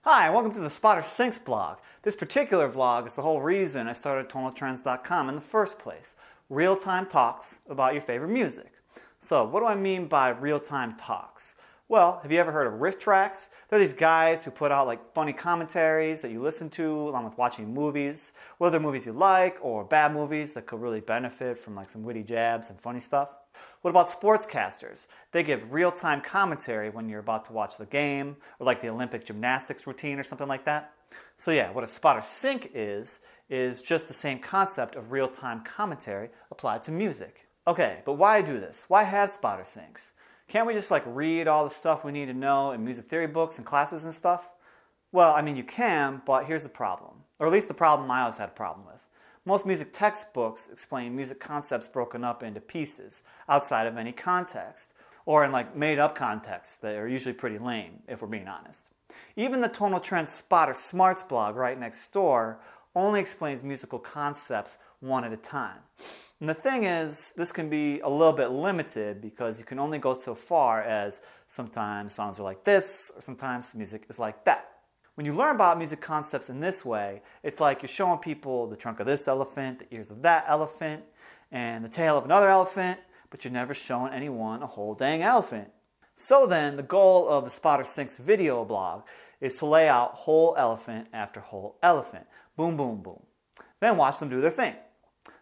Hi, and welcome to the Spotter Syncs blog. This particular vlog is the whole reason I started TonalTrends.com in the first place. Real-time talks about your favorite music. So, what do I mean by real-time talks? Well, have you ever heard of riff tracks? They're these guys who put out like funny commentaries that you listen to along with watching movies, whether movies you like or bad movies that could really benefit from like some witty jabs and funny stuff. What about sportscasters? They give real-time commentary when you're about to watch the game or like the Olympic gymnastics routine or something like that. So yeah, what a spotter sync is just the same concept of real-time commentary applied to music. Okay, but why do this? Why have spotter syncs? Can't we just like read all the stuff we need to know in music theory books and classes and stuff? Well, I mean you can, but here's the problem. Or at least the problem I always had a problem with. Most music textbooks explain music concepts broken up into pieces outside of any context, or in like made-up contexts that are usually pretty lame, if we're being honest. Even the Tonal Trends Spotter Smarts blog right next door only explains musical concepts one at a time. And the thing is, this can be a little bit limited because you can only go so far as sometimes songs are like this, or sometimes music is like that. When you learn about music concepts in this way, it's like you're showing people the trunk of this elephant, the ears of that elephant, and the tail of another elephant, but you're never showing anyone a whole dang elephant. So then, the goal of the Spotter Syncs video blog is to lay out whole elephant after whole elephant. Boom, boom, boom. Then watch them do their thing.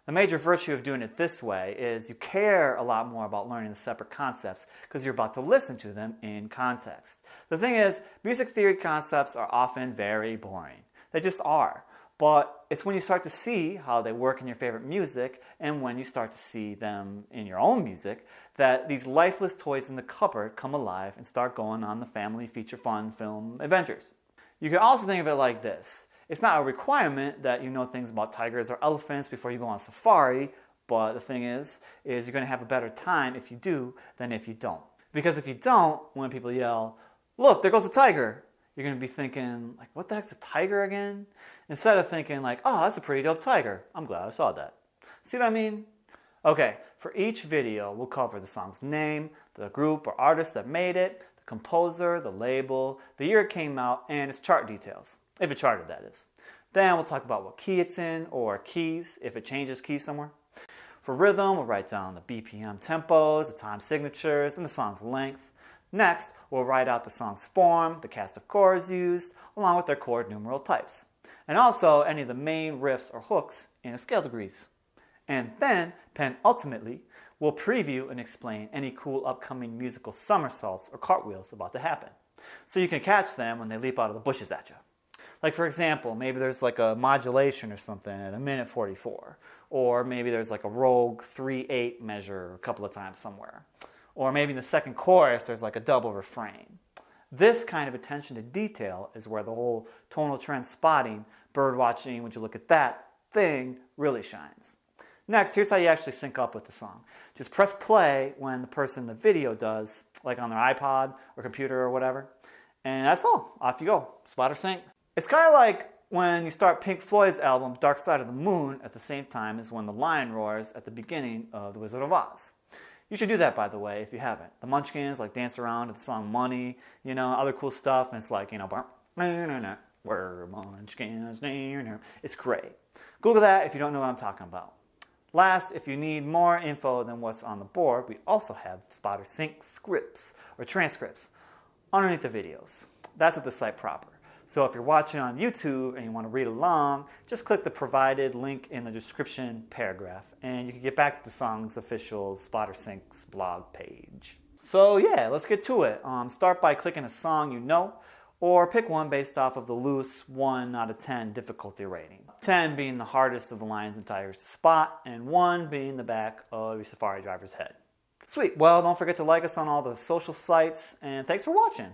The major virtue of doing it this way is you care a lot more about learning the separate concepts because you're about to listen to them in context. The thing is, music theory concepts are often very boring. They just are. But it's when you start to see how they work in your favorite music and when you start to see them in your own music that these lifeless toys in the cupboard come alive and start going on the family feature fun film adventures. You can also think of it like this. It's not a requirement that you know things about tigers or elephants before you go on safari, but the thing is you're going to have a better time if you do than if you don't. Because if you don't, when people yell, "Look, there goes a tiger," you're going to be thinking, like, what the heck's a tiger again? Instead of thinking like, oh, that's a pretty dope tiger. I'm glad I saw that. See what I mean? Okay, for each video, we'll cover the song's name, the group or artist that made it, the composer, the label, the year it came out, and its chart details. If it charted, that is. Then we'll talk about what key it's in, or keys, if it changes keys somewhere. For rhythm, we'll write down the BPM tempos, the time signatures, and the song's length. Next, we'll write out the song's form, the cast of chords used, along with their chord numeral types. And also any of the main riffs or hooks in a scale degrees. And then, penultimately, we'll preview and explain any cool upcoming musical somersaults or cartwheels about to happen. So you can catch them when they leap out of the bushes at you. Like for example, maybe there's like a modulation or something at a minute 44. Or maybe there's like a rogue 3/8 measure a couple of times somewhere. Or maybe in the second chorus there's like a double refrain. This kind of attention to detail is where the whole tonal trend spotting, bird watching, would you look at that thing really shines. Next, here's how you actually sync up with the song. Just press play when the person in the video does, like on their iPod or computer or whatever. And that's all. Off you go. Spotter sync. It's kind of like when you start Pink Floyd's album Dark Side of the Moon at the same time as when the lion roars at the beginning of The Wizard of Oz. You should do that, by the way, if you haven't. The Munchkins like dance around to the song Money, you know, other cool stuff, and it's like, you know, we're Munchkins. It's great. Google that if you don't know what I'm talking about. Last, if you need more info than what's on the board, we also have Spotter Sync scripts or transcripts underneath the videos. That's at the site proper. So if you're watching on YouTube and you want to read along, just click the provided link in the description paragraph and you can get back to the song's official Spotter Syncs blog page. So yeah, let's get to it. Start by clicking a song you know, or pick one based off of the loose 1 out of 10 difficulty rating. 10 being the hardest of the lions and tigers to spot, and 1 being the back of your safari driver's head. Sweet, well don't forget to like us on all the social sites, and thanks for watching.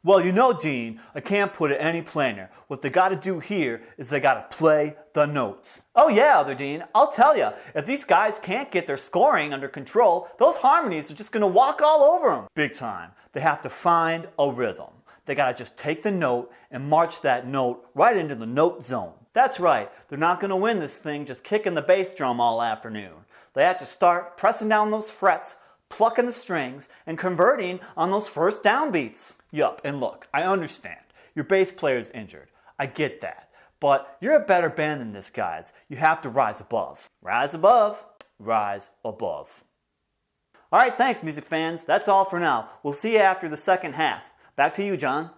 Well, you know, Dean, I can't put it any plainer. What they gotta do here is they gotta play the notes. Oh yeah, Other Dean, I'll tell ya, if these guys can't get their scoring under control, those harmonies are just gonna walk all over them. Big time. They have to find a rhythm. They gotta just take the note and march that note right into the note zone. That's right, they're not going to win this thing just kicking the bass drum all afternoon. They have to start pressing down those frets, plucking the strings, and converting on those first downbeats. Yup, and look, I understand. Your bass player's injured. I get that. But you're a better band than this, guys. You have to rise above. Rise above. Rise above. Alright, thanks, music fans. That's all for now. We'll see you after the second half. Back to you, John.